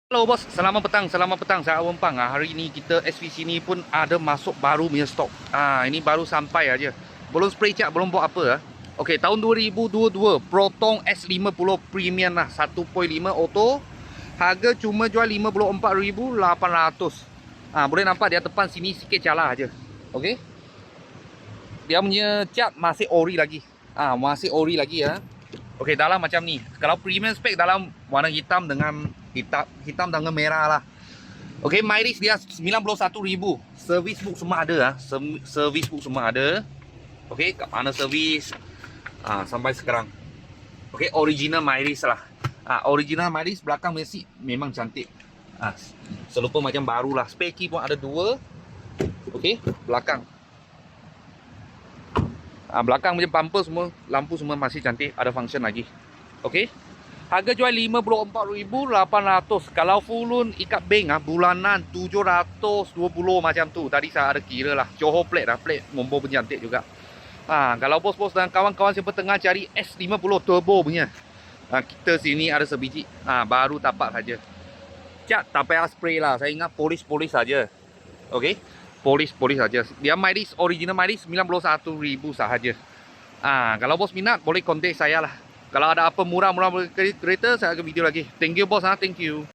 Hello bos, selamat petang saya Awang Pang. Hari ini kita SVC ni pun ada masuk baru punya stok. Ini baru sampai aja. Belum spray cat, belum buat apa ah. Okey, tahun 2022 Proton S50 Premium lah, 1.5 auto. Harga cuma jual 54,800. Boleh nampak dia depan sini sikit calah aja. Okey. Dia punya cat masih ori lagi. Masih ori lagi ya. Okey, dalam macam ni. Kalau premium spec dalam warna hitam dengan hitam dengan merah lah. Okey, Myris dia 91,000. Service book semua ada Service book semua ada. Okey, kat mana servis sampai sekarang. Okey, original Myris lah. Original Myris belakang mesin memang cantik. Selupa macam baru lah. Spare key pun ada dua. Okey, belakang. Belakang macam bumper semua, lampu semua masih cantik, ada function lagi. Okey. Harga jual 54,800. Kalau full loan ikat bank bulanan 720 macam tu. Tadi saya ada kira lah. Johor plate plate nombor pun cantik juga. Kalau bos-bos dan kawan-kawan siapa tengah cari S50 turbo punya. Kita sini ada sebiji. Baru tapak saja. Cat tak payah spray lah. Saya ingat polis saja. Okey. Polis saja. Dia Myris, original Myris 91,000 sahaja. Kalau bos minat boleh kontak saya lah. Kalau ada apa murah kereta saya akan video lagi. Thank you bos thank you.